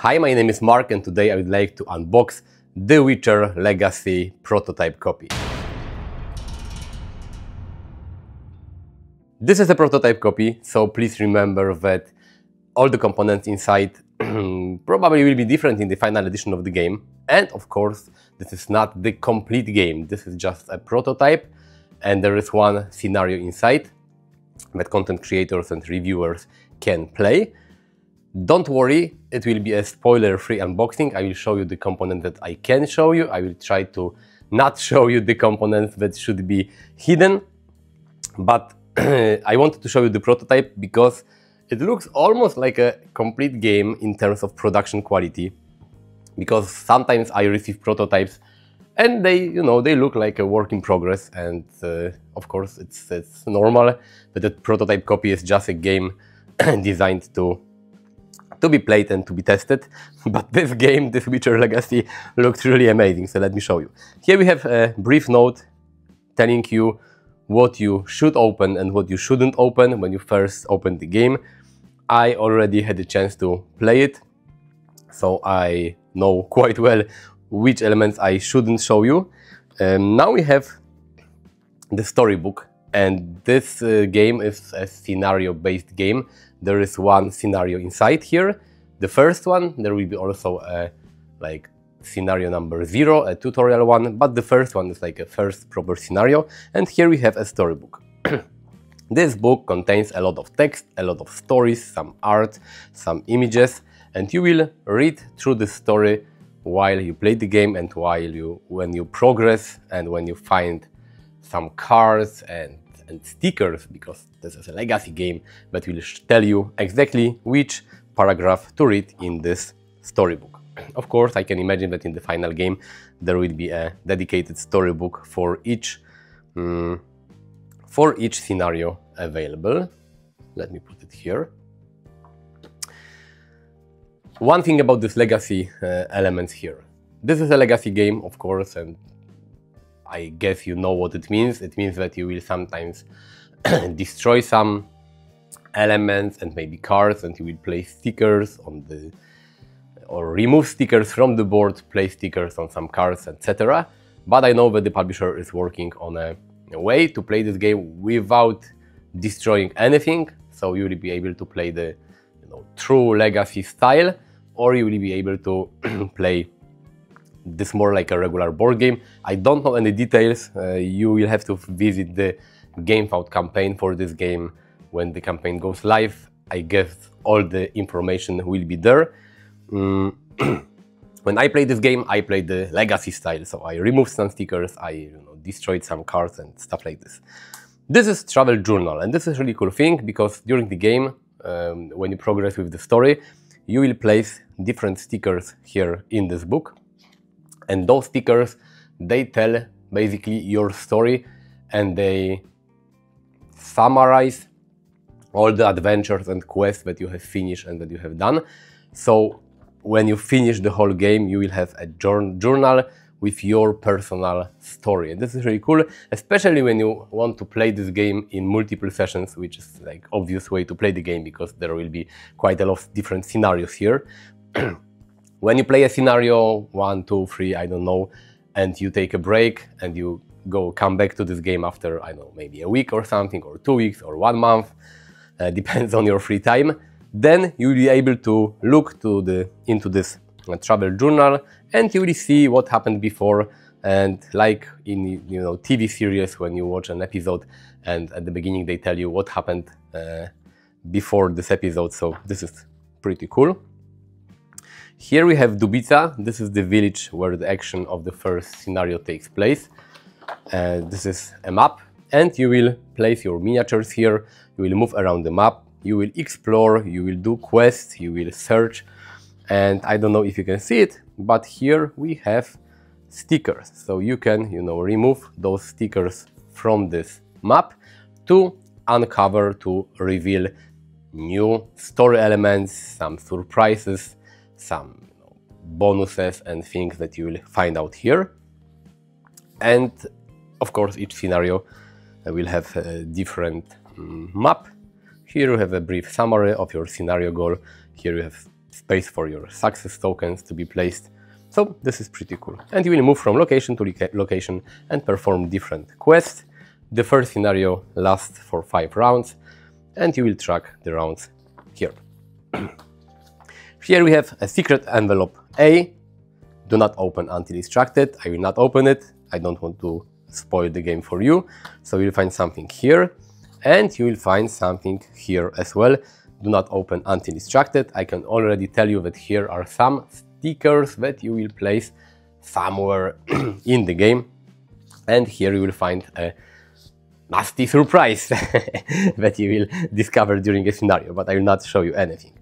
Hi, my name is Mark and today I would like to unbox The Witcher Legacy prototype copy. This is a prototype copy, so please remember that all the components inside probably will be different in the final edition of the game. And of course, this is not the complete game, this is just a prototype and there is one scenario inside that content creators and reviewers can play. Don't worry, it will be a spoiler-free unboxing. I will show you the component that I can show you. I will try to not show you the components that should be hidden. But I wanted to show you the prototype because it looks almost like a complete game in terms of production quality. Because sometimes I receive prototypes and they look like a work in progress. And of course, it's normal that the prototype copy is just a game designed to be played and to be tested, but this game, this Witcher Legacy, looks really amazing, so let me show you. Here we have a brief note telling you what you should open and what you shouldn't open when you first open the game. I already had a chance to play it, so I know quite well which elements I shouldn't show you. Now we have the storybook, and this game is a scenario-based game. There is one scenario inside here. The first one, there will be also a scenario number 0, a tutorial one, but the first one is like a first proper scenario. And here we have a storybook. This book contains a lot of text, a lot of stories, some art, some images, and you will read through the story while you play the game and when you progress and when you find some cards and stickers, because this is a legacy game that will tell you exactly which paragraph to read in this storybook. Of course, I can imagine that in the final game there will be a dedicated storybook for each scenario available. Let me put it here. One thing about this legacy elements here. This is a legacy game, of course, and I guess you know what it means. It means that you will sometimes destroy some elements and maybe cards, and you will place stickers on or remove stickers from the board, place stickers on some cards, etc. But I know that the publisher is working on a way to play this game without destroying anything. So you will be able to play the true legacy style, or you will be able to play this more like a regular board game. I don't know any details. You will have to visit the GameFound campaign for this game when the campaign goes live. I guess all the information will be there. When I played this game, I played the legacy style, so I removed some stickers, I destroyed some cards and stuff like this. This is travel journal, and this is a really cool thing because during the game, when you progress with the story, you will place different stickers here in this book. And those stickers, they tell basically your story and they summarize all the adventures and quests that you have finished and that you have done. So when you finish the whole game, you will have a journal with your personal story. And this is really cool, especially when you want to play this game in multiple sessions, which is like obvious way to play the game because there will be quite a lot of different scenarios here. When you play a scenario 1, 2, 3, I don't know, and you take a break and you come back to this game after, I don't know, maybe a week or something, or 2 weeks or 1 month, depends on your free time, then you will be able to look into this travel journal and you will see what happened before. And like in TV series, when you watch an episode and at the beginning they tell you what happened before this episode, so this is pretty cool. Here we have Dubica. This is the village where the action of the first scenario takes place. This is a map, and you will place your miniatures here. You will move around the map. You will explore. You will do quests. You will search. And I don't know if you can see it, but here we have stickers. So you can, remove those stickers from this map to uncover, to reveal new story elements, some surprises, some bonuses and things that you will find out here. And of course each scenario will have a different map. Here you have a brief summary of your scenario goal. Here you have space for your success tokens to be placed. So this is pretty cool. And you will move from location to location and perform different quests. The first scenario lasts for 5 rounds, and you will track the rounds here. Here we have a secret envelope A. Do not open until instructed. I will not open it. I don't want to spoil the game for you. So you'll find something here, and you will find something here as well. Do not open until instructed. I can already tell you that here are some stickers that you will place somewhere in the game. And here you will find a nasty surprise that you will discover during a scenario, but I will not show you anything.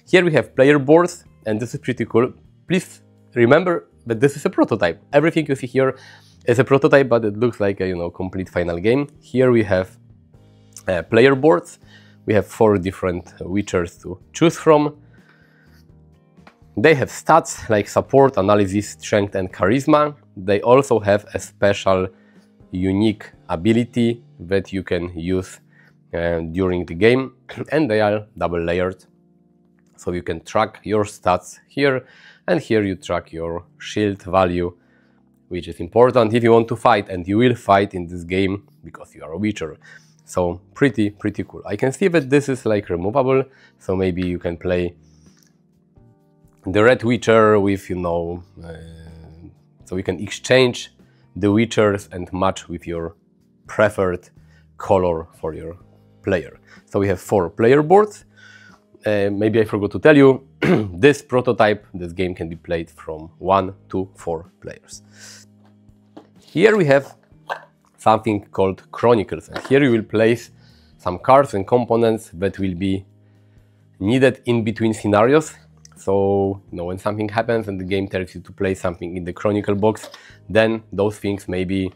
Here we have player boards, and this is pretty cool. Please remember that this is a prototype. Everything you see here is a prototype, but it looks like a complete final game. Here we have player boards. We have 4 different Witchers to choose from. They have stats like support, analysis, strength and charisma. They also have a special unique ability that you can use during the game, and they are double layered. So you can track your stats here, and here you track your shield value, which is important if you want to fight, and you will fight in this game because you are a Witcher. So pretty cool. I can see that this is like removable, so maybe you can play the Red Witcher with, so you can exchange the Witchers and match with your preferred color for your player. So we have 4 player boards. Maybe I forgot to tell you, this prototype, this game can be played from 1 to 4 players. Here we have something called Chronicles, and here you will place some cards and components that will be needed in between scenarios. So, when something happens and the game tells you to place something in the Chronicle box, then those things may be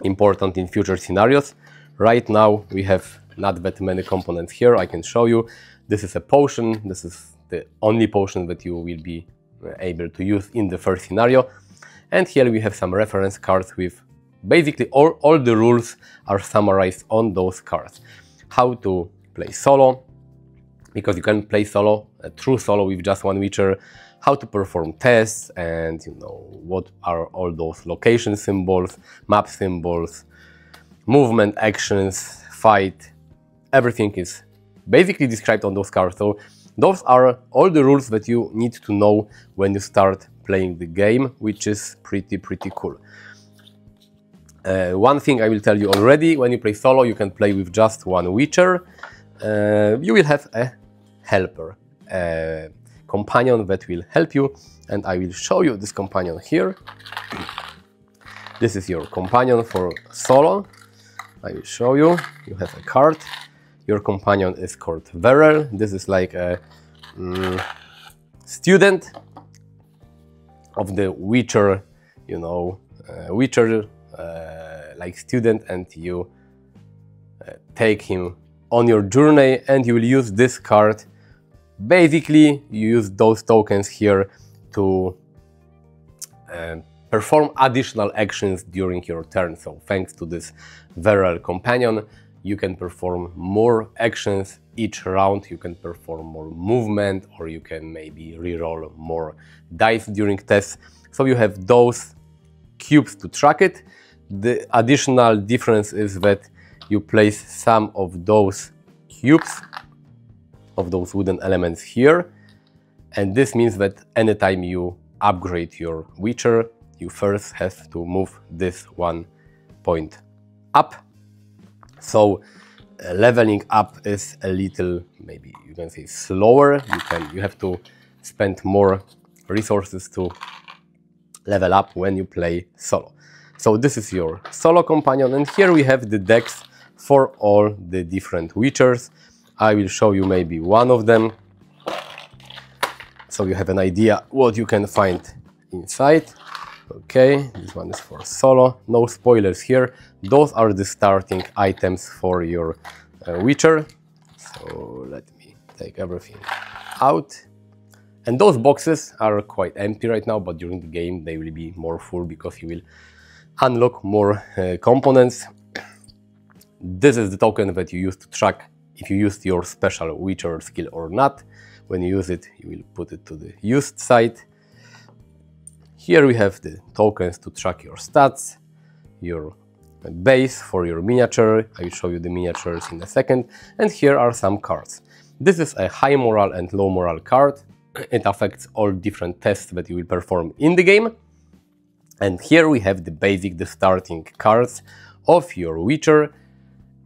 important in future scenarios. Right now we have not that many components here. I can show you. This is a potion. This is the only potion that you will be able to use in the first scenario. And here we have some reference cards with basically all the rules are summarized on those cards. How to play solo, because you can play solo, a true solo with just one Witcher. How to perform tests, and what are all those location symbols, map symbols, movement actions, fight. Everything is basically described on those cards. So those are all the rules that you need to know when you start playing the game, which is pretty cool. One thing I will tell you already: when you play solo, you can play with just one Witcher. You will have a helper, a companion that will help you, and I will show you this companion here. This is your companion for solo. I will show you. You have a card. Your companion is called Verel. This is like a student of the Witcher, Witcher like student, and you take him on your journey, and you will use this card. Basically, you use those tokens here to perform additional actions during your turn. So thanks to this Verel companion, you can perform more actions each round. You can perform more movement, or you can maybe reroll more dice during tests. So you have those cubes to track it. The additional difference is that you place some of those cubes, of those wooden elements here, and this means that anytime you upgrade your Witcher, you first have to move this 1 point up. So leveling up is a little, maybe you can say, slower. You have to spend more resources to level up when you play solo. So this is your solo companion, and here we have the decks for all the different Witchers. I will show you maybe one of them, so you have an idea what you can find inside. Okay, this one is for solo. No spoilers here. Those are the starting items for your Witcher. So let me take everything out. And those boxes are quite empty right now, but during the game they will be more full because you will unlock more components. This is the token that you use to track if you used your special Witcher skill or not. When you use it, you will put it to the used side. Here we have the tokens to track your stats, your base for your miniature. I will show you the miniatures in a second. And here are some cards. This is a high moral and low moral card. It affects all different tests that you will perform in the game. And here we have the basic, the starting cards of your Witcher.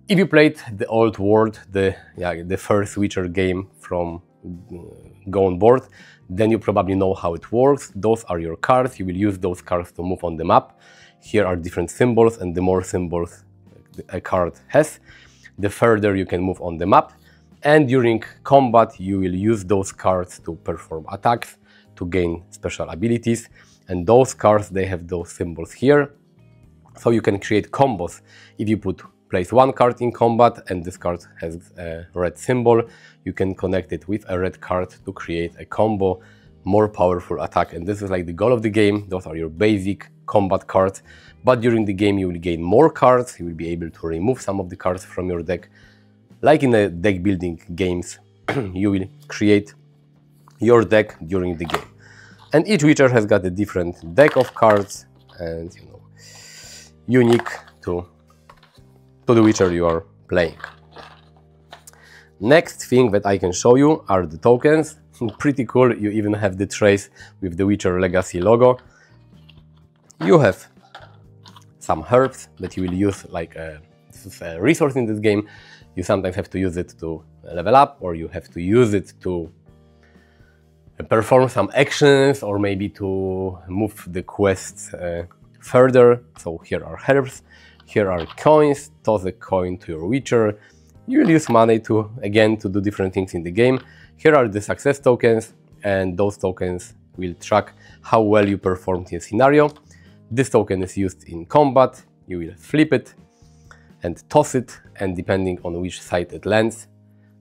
If you played the old world, the first Witcher game from Go On Board, then you probably know how it works. Those are your cards. You will use those cards to move on the map. Here are different symbols, and the more symbols a card has, the further you can move on the map. And during combat, you will use those cards to perform attacks, to gain special abilities. And those cards, they have those symbols here. So you can create combos. If you place one card in combat and this card has a red symbol, you can connect it with a red card to create a combo, more powerful attack. And this is like the goal of the game. Those are your basic combat cards. But during the game, you will gain more cards. You will be able to remove some of the cards from your deck. Like in the deck building games, you will create your deck during the game. And each Witcher has got a different deck of cards and, you know, unique to the Witcher you are playing. Next thing that I can show you are the tokens. Pretty cool. You even have the trace with the Witcher Legacy logo. You have some herbs that you will use, like this is a resource in this game. You sometimes have to use it to level up, or you have to use it to perform some actions, or maybe to move the quests further. So here are herbs. Here are coins. Toss a coin to your Witcher. You will use money to do different things in the game. Here are the success tokens, and those tokens will track how well you performed in a scenario. This token is used in combat. You will flip it and toss it, and depending on which side it lands,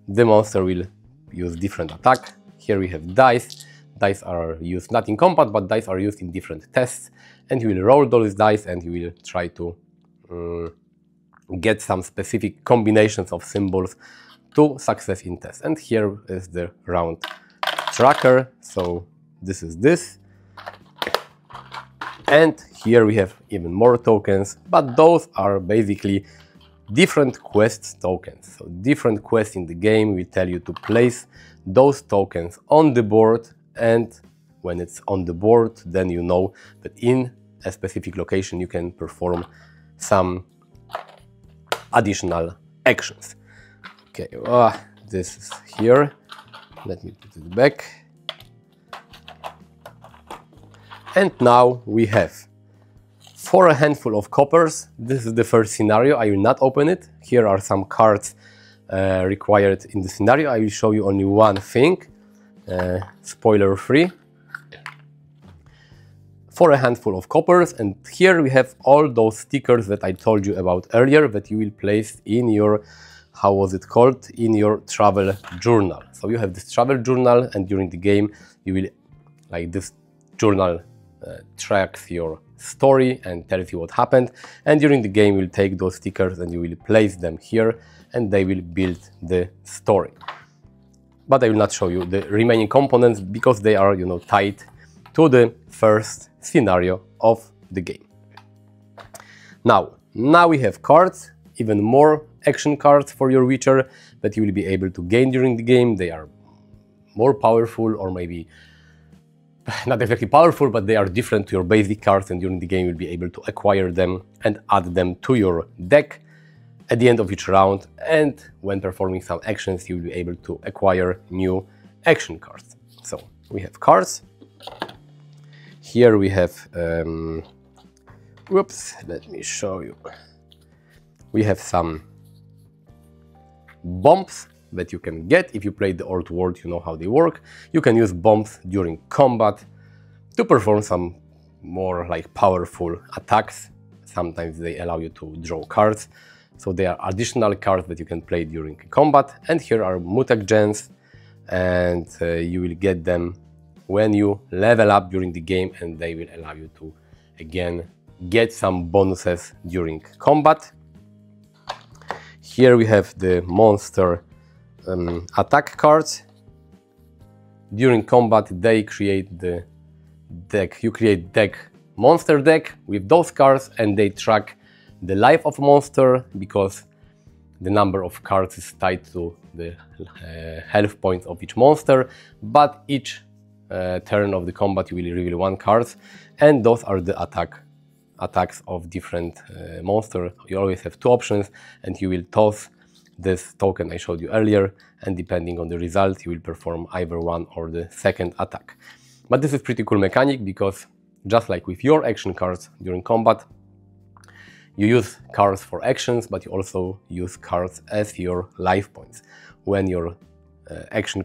the monster will use different attack. Here we have dice. Dice are used not in combat, but dice are used in different tests, and you will roll those dice and you will try to get some specific combinations of symbols to success in tests. And here is the round tracker. So this is this. And here we have even more tokens, but those are basically different quest tokens. So different quests in the game will tell you to place those tokens on the board, and when it's on the board, then you know that in a specific location you can perform some additional actions. Okay, this is here. Let me put it back. And now we have, for a handful of coppers, this is the first scenario. I will not open it. Here are some cards required in the scenario. I will show you only one thing, spoiler free. For a handful of coppers, and here we have all those stickers that I told you about earlier that you will place in your, how was it called, in your travel journal. So you have this travel journal, and during the game you will, like, this journal tracks your story and tells you what happened, and during the game you will take those stickers and you will place them here, and they will build the story. But I will not show you the remaining components because they are, you know, tied to the first scenario of the game. Now we have cards, even more action cards for your Witcher that you will be able to gain during the game. They are more powerful, or maybe not exactly powerful, but they are different to your basic cards, and during the game you'll be able to acquire them and add them to your deck at the end of each round, and when performing some actions you'll be able to acquire new action cards. So we have cards. Here we have, let me show you. We have some bombs that you can get. If you play the old world, you know how they work. You can use bombs during combat to perform some more like powerful attacks. Sometimes they allow you to draw cards. So they are additional cards that you can play during combat. And here are mutagens, and you will get them when you level up during the game, and they will allow you to, again, get some bonuses during combat. Here we have the monster attack cards. During combat, they create the deck. You create monster deck with those cards, and they track the life of monster because the number of cards is tied to the health points of each monster. But each turn of the combat, you will reveal one card, and those are the attacks of different monster. You always have two options, and you will toss this token I showed you earlier, and depending on the result, you will perform either one or the second attack. But this is pretty cool mechanic because just like with your action cards during combat, you use cards for actions, but you also use cards as your life points. When your action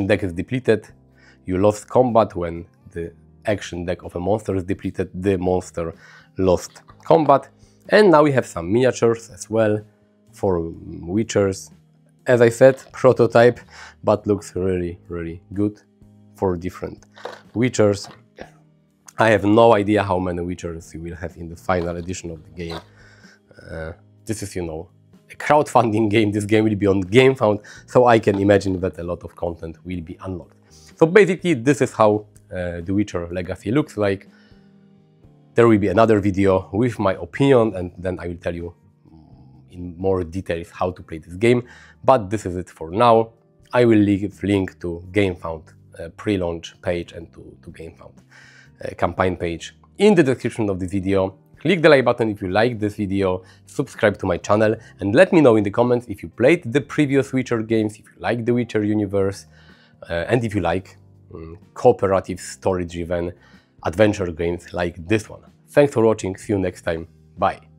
deck is depleted, you lost combat. When the action deck of a monster is depleted, the monster lost combat. And now we have some miniatures as well for Witchers. As I said, prototype, but looks really, really good for different Witchers. I have no idea how many Witchers you will have in the final edition of the game. This is, you know, a crowdfunding game. This game will be on GameFound, so I can imagine that a lot of content will be unlocked. So basically, this is how The Witcher Legacy looks like. There will be another video with my opinion, and then I will tell you in more details how to play this game. But this is it for now. I will leave link to GameFound pre-launch page and to GameFound campaign page in the description of the video. Click the like button if you like this video, subscribe to my channel, and let me know in the comments if you played the previous Witcher games, if you like the Witcher universe, and if you like cooperative story-driven adventure games like this one. Thanks for watching, see you next time, bye!